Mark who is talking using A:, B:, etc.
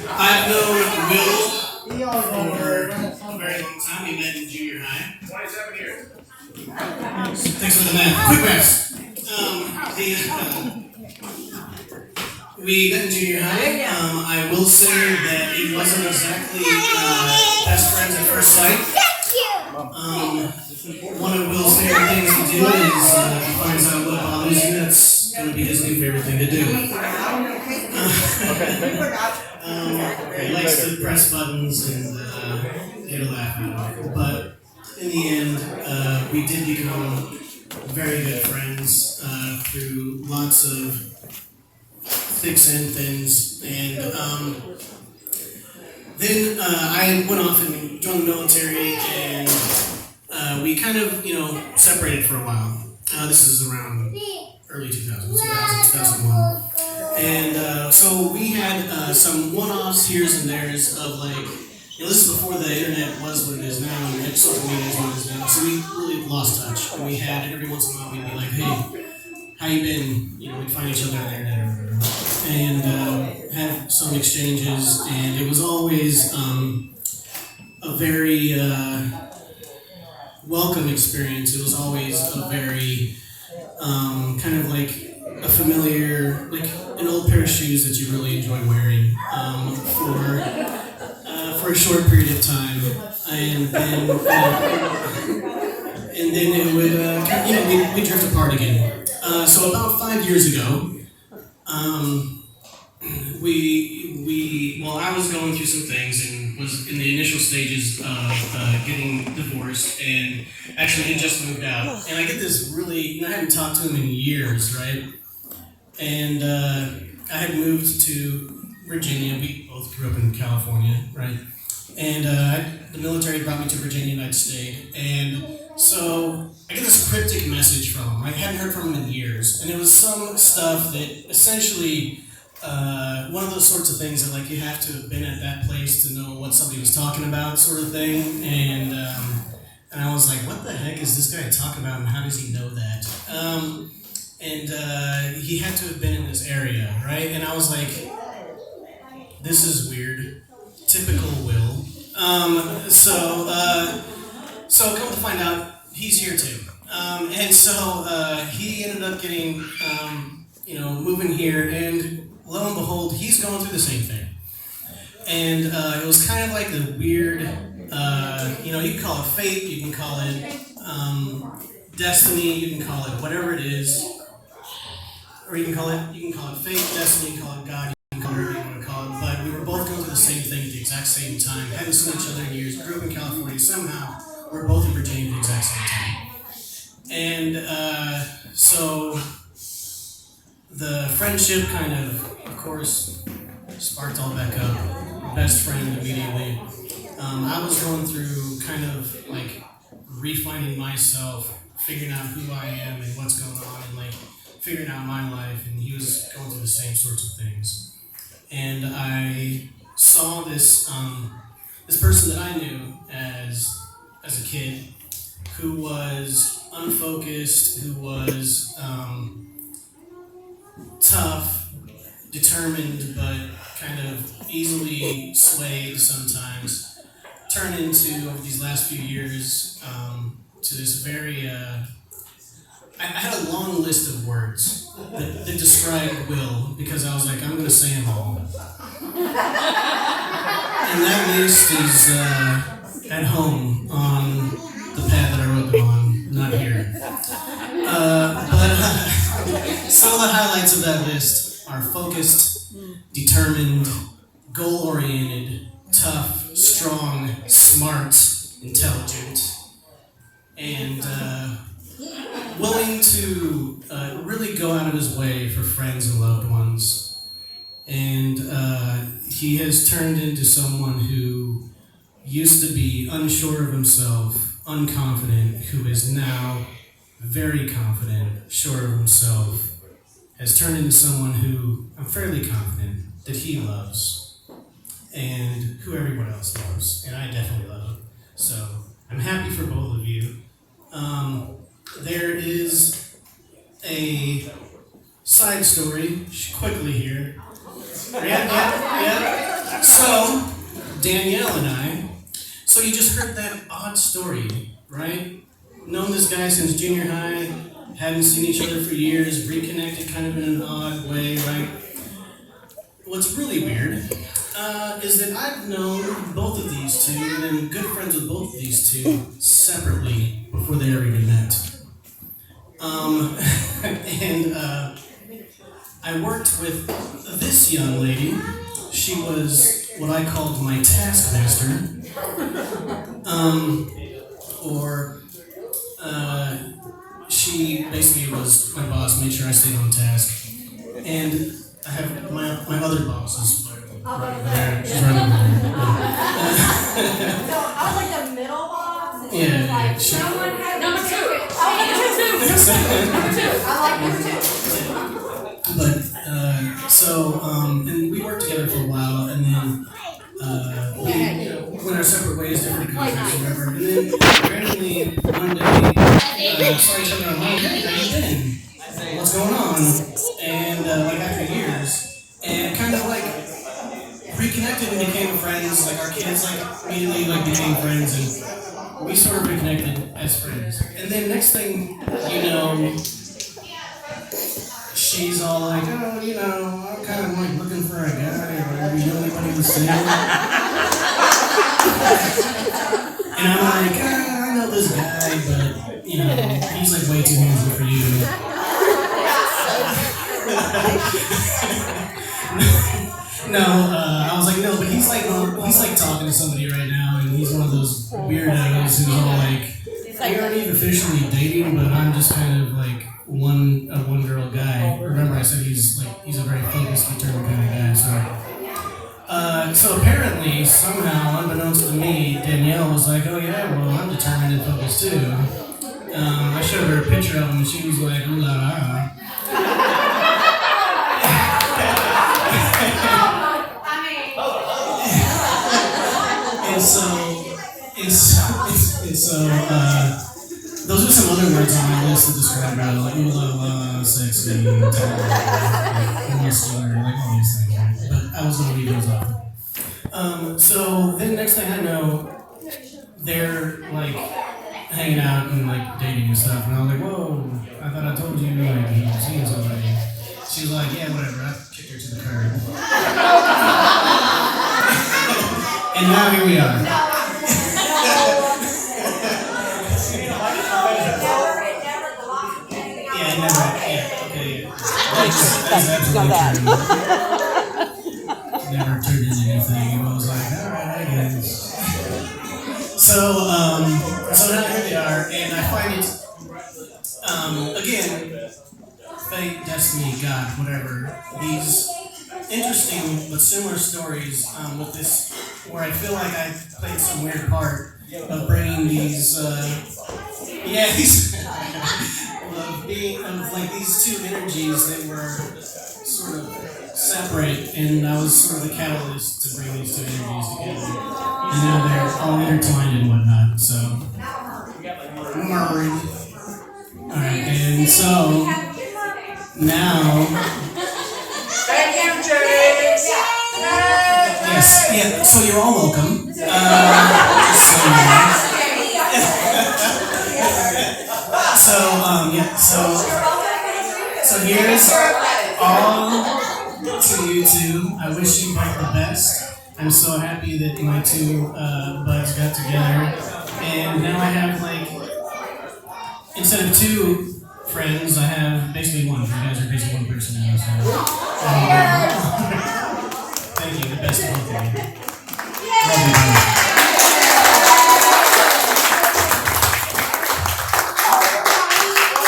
A: I've known Will for a very long time. We met in junior high. 27 years. Thanks for the math. Quick maths. We met in junior high. I will say that it wasn't exactly best friends at first sight. One of Will's favorite things to do is he finds out what bothers you. That's going to be his new favorite thing to do. He likes to press buttons and get a laugh out of it. But in the end, we did become very good friends through lots of thicks and thins. And then I went off and joined the military, and we kind of, separated for a while. This is around early 2000s, 2001. And so we had some one-offs here's and there's of this is before the internet was what it is now, and social media is what it is now. So we really lost touch. And we had, every once in a while, we'd be like, hey, how you been? We'd find each other on the internet or whatever. And have some exchanges, and it was always a very welcome experience. It was always a very kind of like a familiar, like an old pair of shoes that you really enjoy wearing for a short period of time, and then it would we drift apart again. So about 5 years ago, I was going through some things and was in the initial stages of getting divorced, and actually had just moved out. And I get this really, I hadn't talked to him in years, right? And I had moved to Virginia. We both grew up in California, right? And the military brought me to Virginia, and I'd stayed. And so I get this cryptic message from him. I hadn't heard from him in years. And it was some stuff that essentially, one of those sorts of things that you have to have been at that place to know what somebody was talking about, sort of thing. And I was like, what the heck is this guy talking about, and how does he know that? And he had to have been in this area, right? And I was like, this is weird. Typical Will. So come to find out, he's here too. And so he ended up getting, moving here, and lo and behold, he's going through the same thing. And it was kind of like the weird, you can call it fate, you can call it destiny, you can call it whatever it is, or you can call it fate, destiny, you can call it God, you can call it whatever you want to call it. But we were both going through the same thing at the exact same time. Hadn't seen each other in years. Grew up in California. Somehow we're both in Virginia at the exact same time. And so the friendship kind of course, sparked all back up. Best friend immediately. I was going through kind of refining myself, figuring out who I am and what's going on, and figuring out my life, and he was going through the same sorts of things. And I saw this this person that I knew as a kid, who was unfocused, who was tough, determined, but kind of easily swayed sometimes, turned into, over these last few years, to this very, I had a long list of words that described Will, because I was like, I'm going to say them all. And that list is at home on the pad that I wrote them on, not here. But some of the highlights of that list are focused, determined, goal-oriented, tough, strong, smart, intelligent, and willing to really go out of his way for friends and loved ones. And he has turned into someone who used to be unsure of himself, unconfident, who is now very confident, sure of himself, has turned into someone who I'm fairly confident that he loves, and who everyone else loves, and I definitely love him. So I'm happy for both of you. There is a side story, quickly here. Yeah. So, Danielle and I, so you just heard that odd story, right? Known this guy since junior high, hadn't seen each other for years, reconnected kind of in an odd way, right? What's really weird is that I've known both of these two and been good friends with both of these two separately before they ever even met. And I worked with this young lady. She was what I called my taskmaster. She basically was my boss, made sure I stayed on task. And I have my other boss is right over there. She's right over there.
B: So I was like the middle box. And
A: Yeah,
B: she was like,
A: yeah, sure.
B: someone had number two. Oh, number two. I like number two.
A: But and we worked together for a while, and then we went our separate ways, different contracts, or whatever. And then randomly one day, saw each other online. Hey, how you been? What's going on? And like after years, and kind of like reconnected and became friends. Like our kids like immediately like became friends, and we sort of reconnected as friends. And then next thing you know, she's all like, oh, I'm kind of like looking for a guy, or whatever. You know anybody who's single? And I'm like, I know this guy, but he's like way too handsome for you. No, I was like, no, but he's like talking to somebody right now, and he's one of those weirdos who's all like, we aren't even officially dating, but I'm just kind of like a one girl guy. Remember, I said he's a very focused, determined kind of guy. So apparently, somehow, unbeknownst to me, Danielle was like, oh yeah, well, I'm determined and focused too. I showed her a picture of him, and she was like, ooh la la. And so, those are some other words on my list that describe her, like ooh la la, sexy, tall, muscular, like all these things, right? But I was going to leave those off. So then next thing I know, they're like hanging out and like dating and stuff, and I was like, whoa, I thought I told you like you were seeing somebody. She was like, yeah, whatever, I kicked her to the curb. And now here we are. That's absolutely true. Never turned into anything. I was like, alright, I guess. So now here they are, and I find it, again, fate, destiny, God, whatever, these interesting but similar stories with this, where I feel like I played some weird part of bringing these, of like these two energies that were sort of separate, and I was sort of the catalyst to bring these two energies together. And now they're all intertwined and whatnot, so. Alright, and so, now.
C: Thank you, James!
A: Yes, yeah, so you're all welcome. So here's all to you two. I wish you both the best. I'm so happy that my two buds got together. And now I have instead of two friends, I have basically one. You guys are basically one person now. So. Thank you, the best of both of you.